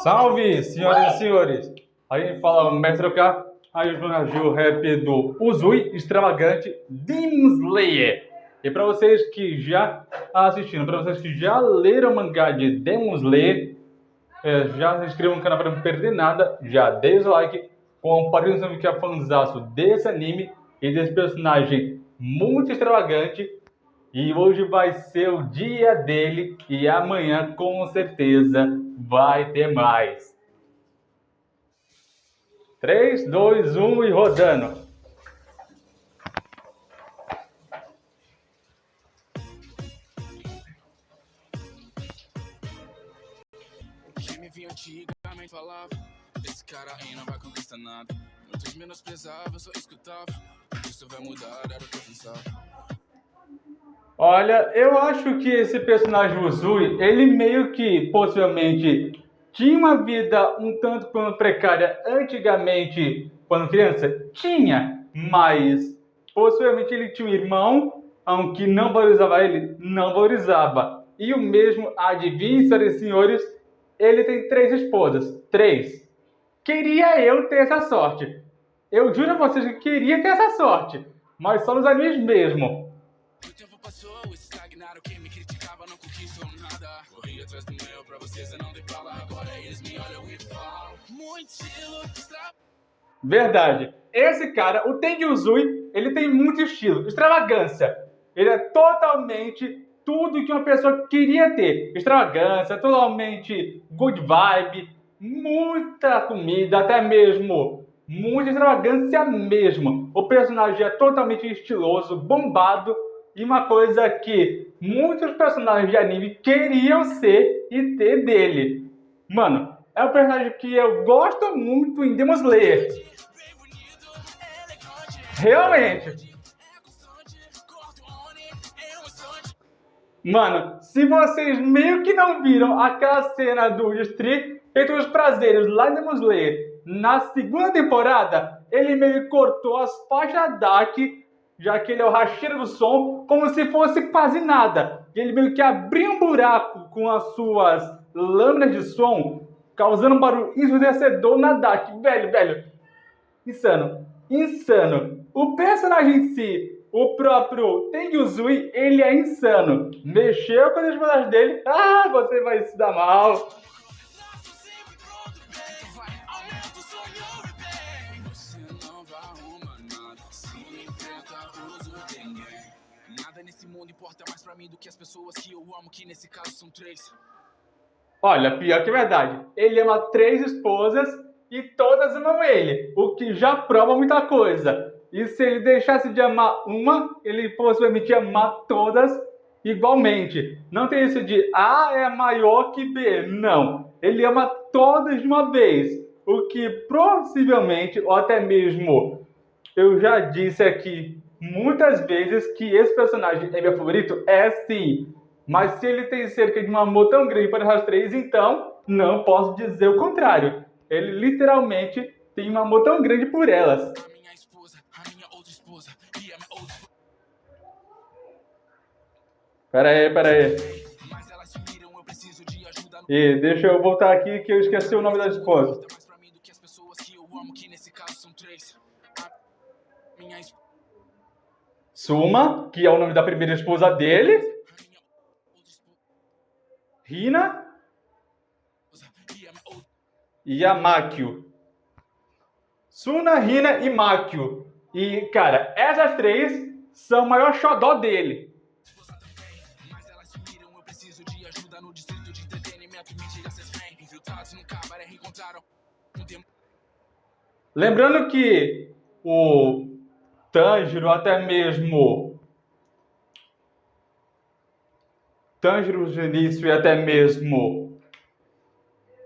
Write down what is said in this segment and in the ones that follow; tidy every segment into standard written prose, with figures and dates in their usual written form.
Salve, senhoras e senhores! A gente fala o Mestre K, a gente vai o rap do Uzui Extravagante Demon Slayer. E para vocês que já assistiram, para vocês que já leram o mangá de Demon Slayer, já se inscrevam no canal para não perder nada, já deixa o like, compartilha que é fãzaço desse anime e desse personagem muito extravagante. E hoje vai ser o dia dele e amanhã com certeza vai ter mais. 3, 2, 1 e rodando. Quem me via antigamente falava, esse cara aí não vai conquistar nada. Muitos menosprezavam, eu só escutava. Isso vai mudar, era o que eu pensava. Olha, eu acho que esse personagem Uzui, ele meio que possivelmente tinha uma vida um tanto quanto precária antigamente, quando criança. Tinha, mas possivelmente ele tinha um irmão, que não valorizava ele, não valorizava. E o mesmo, adivinhe, senhoras e senhores, ele tem 3 esposas. 3. Queria eu ter essa sorte. Eu juro a vocês que queria ter essa sorte, mas só nos animes mesmo. O tempo passou, estagnaram, quem me criticava não conquistou nada. Corri atrás do meu, pra vocês eu não dei bala. Agora eles me olham e falam, muito estilo Verdade. Esse cara, o Tengi Uzui, ele tem muito estilo, extravagância. Ele é totalmente tudo que uma pessoa queria ter. Extravagância, totalmente good vibe, muita comida, até mesmo muita extravagância mesmo. O personagem é totalmente estiloso, bombado e uma coisa que muitos personagens de anime queriam ser e ter dele. Mano, é um personagem que eu gosto muito em Demon Slayer. Realmente. Mano, se vocês meio que não viram aquela cena do Street entre os prazeres lá em Demon Slayer, na segunda temporada, ele meio que cortou as faixas Dark, já que ele é o racheiro do som, como se fosse quase nada. E ele meio que abria um buraco com as suas lâminas de som, causando um barulho ensurdecedor na Dark. Velho. Insano. O personagem em si, o próprio Tengi Uzui, ele é insano. Mexeu com as esposas dele, você vai se dar mal. Nada nesse mundo importa mais pra mim do que as pessoas que eu amo, que nesse caso são 3. Olha, pior que é verdade. Ele ama 3 esposas e todas amam ele, o que já prova muita coisa. E se ele deixasse de amar uma, ele possivelmente ia amar todas igualmente. Não tem isso de A é maior que B. Não. Ele ama todas de uma vez. O que possivelmente, ou até mesmo, eu já disse aqui muitas vezes que esse personagem é meu favorito, é sim. Mas se ele tem cerca de um amor tão grande para as 3, então não posso dizer o contrário. Ele literalmente tem um amor tão grande por elas. A minha esposa, a minha outra esposa e a minha outra esposa. Pera aí. Mas elas viram, eu preciso de ajuda. E deixa eu voltar aqui que eu esqueci o nome da esposa. Mais pra mim do que as pessoas que eu amo, que nesse caso são 3. A minha esposa, Suma, que é o nome da primeira esposa dele. a minha outra esposa Hina e a minha outra. e a Makio. Suna, Hina e Makio. E, cara, essas 3 são o maior xodó dele. Mas elas viram, eu preciso de ajuda no distrito de entretenimento. Mentira, vocês vêm. Infiltrados no cabaré reencontraram um tempo. Lembrando que o Tanjiro, até mesmo Tanjiro de início e até mesmo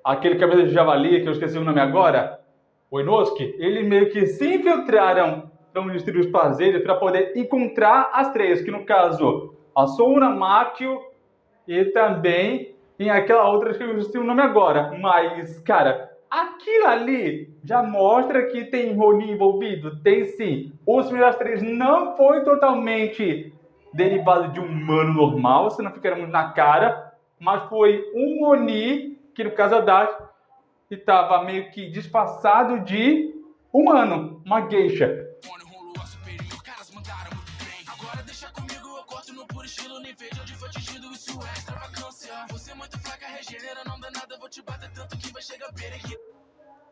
aquele cabeça de javali, que eu esqueci o nome agora, o Inosuke, eles meio que se infiltraram no Ministério dos Prazeres para poder encontrar as 3, que no caso, a Suna, Makio e também tem aquela outra que eu esqueci o nome agora. Mas, cara, aquilo ali já mostra que tem Ronin envolvido? Tem sim. Os primeiros 3 não foi totalmente derivado de um humano normal, senão ficaria muito na cara, mas foi um Oni, que no caso é Dash, e tava meio que disfarçado de humano, uma geisha. Caras mandaram muito bem. Agora deixa comigo, eu corto no puro estilo. Nem vejo onde foi atingido, isso é extravagância. Você é muito fraca, regenera, não dá nada. Vou te bater tanto que vai chegar beira aqui.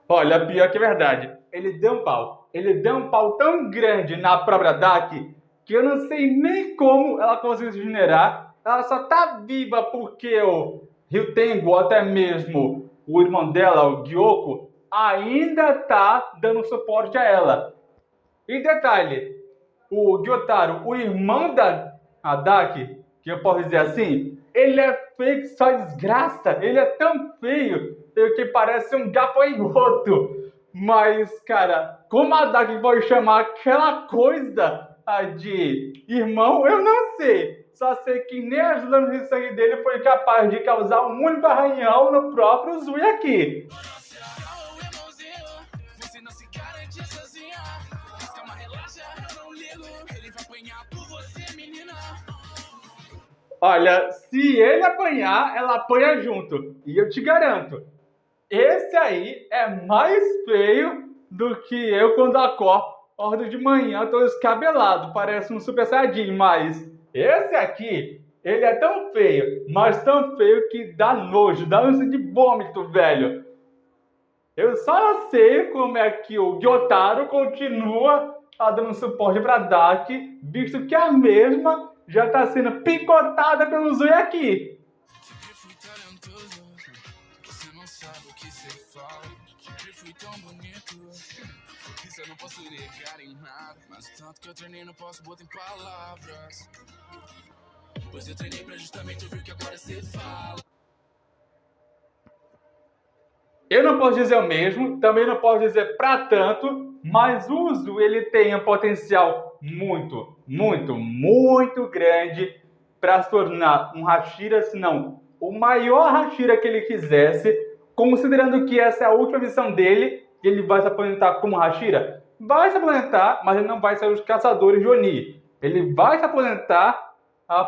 Olha, pior que é verdade. Ele deu um pau. Ele deu um pau tão grande na própria Daki que eu não sei nem como ela conseguiu se regenerar. Ela só tá viva porque o Ryutengo, ou até mesmo o irmão dela, o Gyoko, ainda tá dando suporte a ela. E detalhe, o Gyotaro, o irmão da Daki, que eu posso dizer assim, ele é feio que só desgraça. Ele é tão feio que parece um gafanhoto. Mas, cara, como a Daki vai chamar aquela coisa de irmão, eu não sei. Só sei que nem as lâminas de sangue dele foi capaz de causar um único arranhão no próprio Zui aqui. Olha, se ele apanhar, ela apanha junto. E eu te garanto, esse aí é mais feio do que eu quando acordo de manhã, tô descabelado, parece um Super Saiyajin, mas esse aqui, ele é tão feio, mas tão feio que dá nojo, dá ânsia de vômito, velho. Eu só não sei como é que o Gyotaro continua dando suporte pra Daki, visto que a mesma já tá sendo picotada pelo Zui aqui. Sempre fui talentoso, você não sabe o que você fala. Sempre fui tão bonito, isso eu não posso negar em nada. Mas tanto que eu treinei, não posso botar em palavras. Pois eu treinei pra justamente ouvir o que agora você fala. Eu não posso dizer o mesmo, também não posso dizer pra tanto, mas o Uzu, ele tem um potencial muito, muito, muito grande para se tornar um Hashira, se não o maior Hashira que ele quisesse, considerando que essa é a última missão dele, ele vai se aposentar como Hashira. Vai se aposentar, mas ele não vai ser os caçadores de Oni. Ele vai se aposentar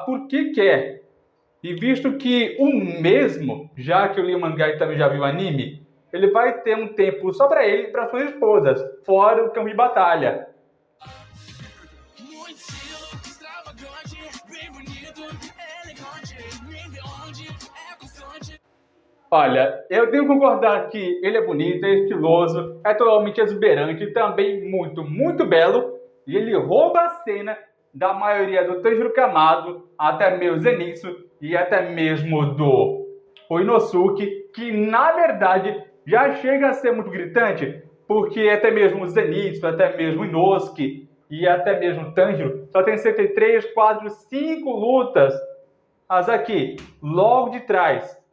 porque quer. E visto que o mesmo, já que eu li o mangá e também já vi o anime, ele vai ter um tempo só para ele e para suas esposas, fora o campo de batalha. Muito estilo, extravagante, bem bonito, elegante, nem de onde é constante. Olha, eu tenho que concordar que ele é bonito, é estiloso, é totalmente exuberante, também muito, muito belo, e ele rouba a cena da maioria do Tanjiro Kamado, até mesmo Zenitsu e até mesmo do Inosuke, que na verdade já chega a ser muito gritante, porque até mesmo o Zenitsu, até mesmo o Inosuke e até mesmo o Tanjiro só tem cerca de 3, 4, 5 lutas. As aqui, logo de trás.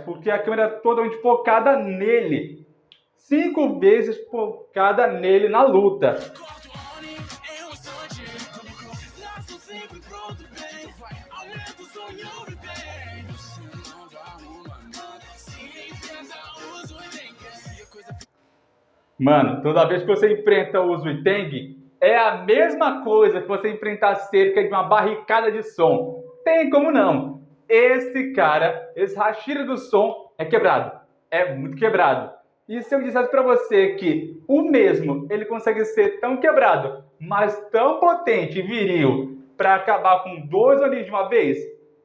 Porque a câmera é totalmente focada nele. 5 vezes focada nele na luta. Mano, toda vez que você enfrenta o Zuiteng, é a mesma coisa que você enfrentar cerca de uma barricada de som. Tem como não. Esse cara, esse Hashira do som é quebrado. É muito quebrado. E se eu dissesse pra você que o mesmo, ele consegue ser tão quebrado, mas tão potente e viril pra acabar com 2 Onis de uma vez,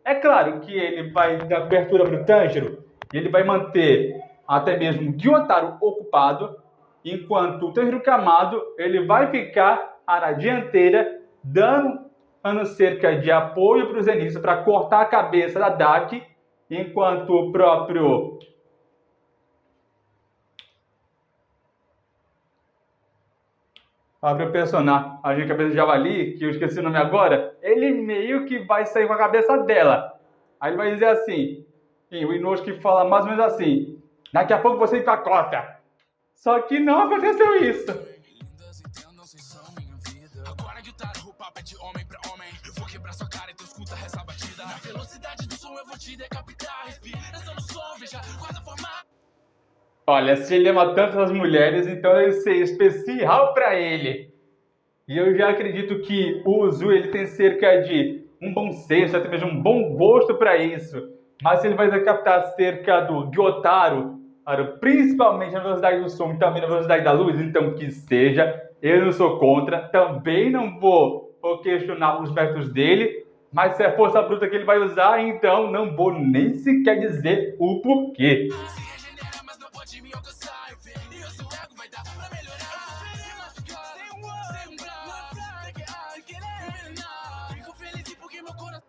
é claro que ele vai dar abertura pro Tanjiro e ele vai manter até mesmo Gyotaro ocupado, enquanto o Tanjiro Kamado ele vai ficar na dianteira, dando cerca de apoio para o Zenitsu para cortar a cabeça da Daki, enquanto o próprio personagem cabeça de javali, que eu esqueci o nome agora, ele meio que vai sair com a cabeça dela. Aí ele vai dizer assim, o Inosuke fala mais ou menos assim, daqui a pouco você empacota. Só que não aconteceu isso. Agora guitarra, o papo é de homem pra homem. Eu vou quebrar sua cara, então escuta essa batida. Na velocidade do som eu vou te decapitar. Respiração no som, veja quase formar. Olha, se ele ama tanto as mulheres, então deve ser especial pra ele. E eu já acredito que o Uzu ele tem cerca de um bom senso, até mesmo um bom gosto pra isso. Mas se ele vai decapitar cerca do Gyotaro claro, principalmente na velocidade do som e também na velocidade da luz, então que seja, eu não sou contra, também não vou questionar os métodos dele, mas se é força bruta que ele vai usar, então não vou nem sequer dizer o porquê. Se regenera, mas não pode me alcançar. E o seu ego vai dar pra melhorar. Se machucar, sem grau, tem que envenenar. Fico feliz porque meu coração.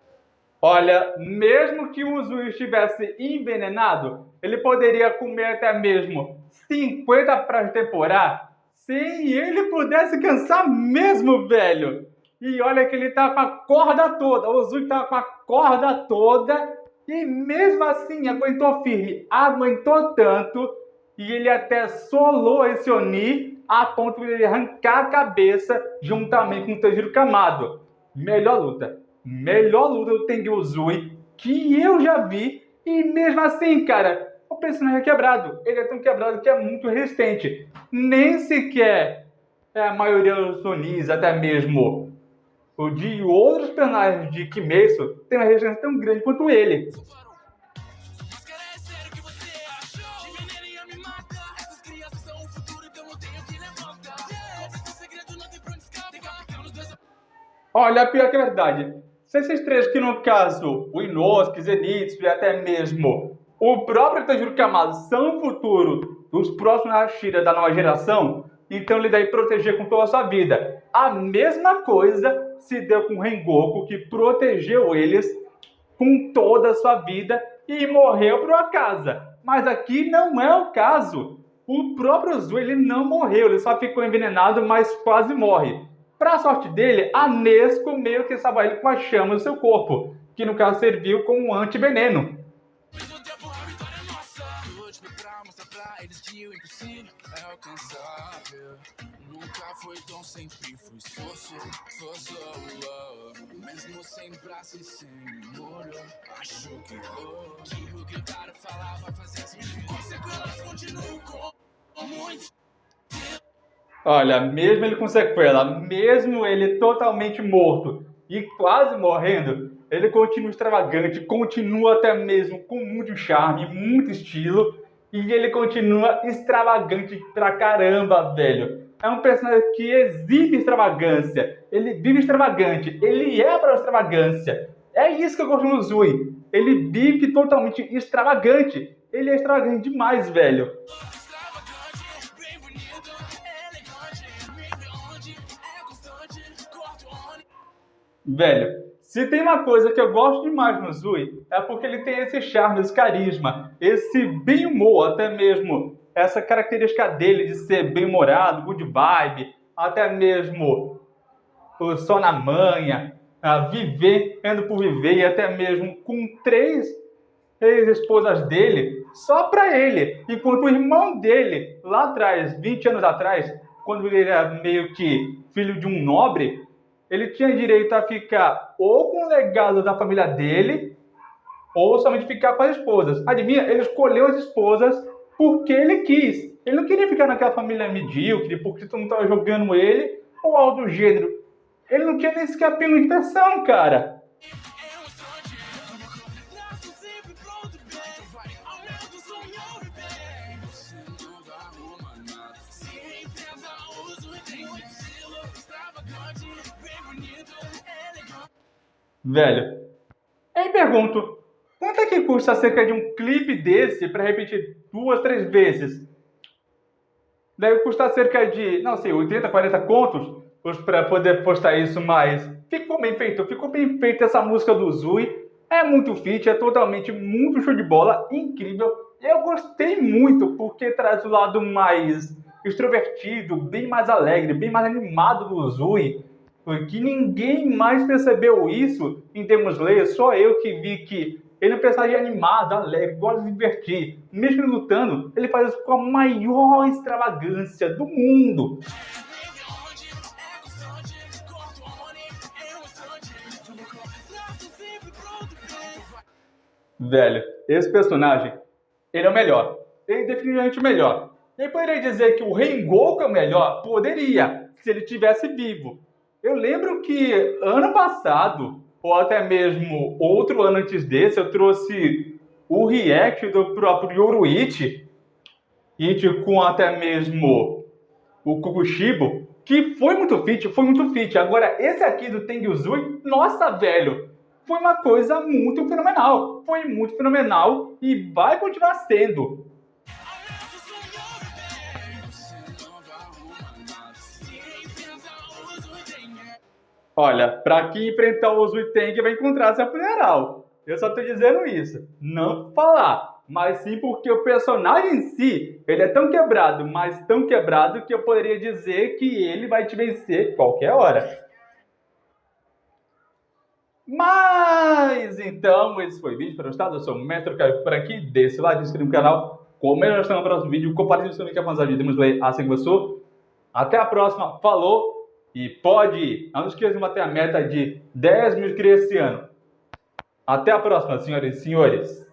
Olha, mesmo que o Uzui estivesse envenenado, ele poderia comer até mesmo 50 pratos de temporada sem ele pudesse cansar mesmo, velho. E olha que ele tá com a corda toda, o Uzui tá com a corda toda e mesmo assim aguentou firme, aguentou tanto e ele até solou esse Oni a ponto de ele arrancar a cabeça juntamente com o Tanjiro Kamado. Melhor luta do Tengen Uzui que eu já vi. E mesmo assim, cara, o personagem é quebrado. Ele é tão quebrado que é muito resistente. Nem sequer a maioria dos Onis, até mesmo o de outros personagens de Kimetsu, tem uma resistência tão grande quanto ele. Mas cara, é sério que você achou? De veneno ia me matar. Essas crianças são o futuro, então eu tenho que levantar. Compre esse segredo, não tem pra onde escapar. Tem capitão nos dois. Olha, pior que é verdade. Se esses três, que no caso, o Inosuke, Zenitsu e até mesmo o próprio Tanjiro Kamado são o futuro dos próximos Hashira da nova geração, então ele deve proteger com toda a sua vida. A mesma coisa se deu com o Rengoku, que protegeu eles com toda a sua vida e morreu por uma casa. Mas aqui não é o caso. O próprio Uzui, ele não morreu, ele só ficou envenenado, mas quase morre. Para a sorte dele, a Nesco meio que salva ele com a chama do seu corpo, que no caso serviu como um antiveneno. Mesmo tempo, a vitória é nossa. Lute pra mostrar pra eles que o impossível é alcançável. Nunca foi dom, sempre foi esforço. Mesmo sem braço e sem muro, acho que o que o cara falar vai fazer assim. Com sequelas, continuo com muito. Olha, mesmo ele com sequela, mesmo ele totalmente morto e quase morrendo, ele continua extravagante, continua até mesmo com muito charme, muito estilo, e ele continua extravagante pra caramba, velho. É um personagem que exibe extravagância, ele vive extravagante, ele é para a extravagância. É isso que eu gosto do Uzui. Ele vive totalmente extravagante. Ele é extravagante demais, velho. Extravagante, bem bonito, elegante. Me vê onde é constante, corto onde. Velho, se tem uma coisa que eu gosto demais no Uzui, é porque ele tem esse charme, esse carisma, esse bem humor, até mesmo essa característica dele de ser bem-humorado, good vibe, até mesmo o só na manha, viver, indo por viver, e até mesmo com três ex-esposas dele, só pra ele. Enquanto o irmão dele, lá atrás, 20 anos atrás, quando ele era meio que filho de um nobre, ele tinha direito a ficar ou com o legado da família dele, ou somente ficar com as esposas. Adivinha? Ele escolheu as esposas porque ele quis. Ele não queria ficar naquela família medíocre, porque todo mundo estava jogando ele, ou algo do gênero. Ele não tinha nem sequer a pigmentação, cara. É um sonho, nasço sempre pronto, bem. Aumento o sonho, bem. Você não arruma nada. Se enfrenta, uso e tem muito estilo. Extravagante, bem bonito, elegante. Velho, aí pergunto, quanto é que custa cerca de um clipe desse para repetir 2, 3 vezes? Deve custar cerca de, não sei, 80, 40 contos para poder postar isso, mas ficou bem feito essa música do Uzui. É muito fit, é totalmente muito show de bola, incrível. Eu gostei muito porque traz o lado mais extrovertido, bem mais alegre, bem mais animado do Uzui. Porque ninguém mais percebeu isso em Demon Slayer, só eu que vi que ele é um personagem animado, alegre, gosta de se divertir. Mesmo ele lutando, ele faz isso com a maior extravagância do mundo. Velho, esse personagem, ele é o melhor. Ele é definitivamente o melhor. Eu poderia dizer que o Rengoku é o melhor? Poderia, se ele estivesse vivo. Eu lembro que ano passado, ou até mesmo outro ano antes desse, eu trouxe o react do próprio Yoruichi, hit com até mesmo o Kukushibo, que foi muito fit. Agora, esse aqui do Tengyuzui, nossa, velho, foi uma coisa muito fenomenal. Foi muito fenomenal e vai continuar sendo. Olha, pra quem enfrentar o Zuiteng vai encontrar seu funeral. Eu só tô dizendo isso. Não por falar, mas sim porque o personagem em si, ele é tão quebrado, mas tão quebrado que eu poderia dizer que ele vai te vencer qualquer hora. Mas então, esse foi o vídeo para gostar. Eu sou o Metro Caio por aqui. Deixe o like, inscreva no canal. Comenta no próximo vídeo. Compartilhe o link avançado de Demon Slayer assim que gostou. Até a próxima. Falou! E pode ir. Não esqueça de bater a meta de 10 mil inscritos esse ano. Até a próxima, senhoras e senhores.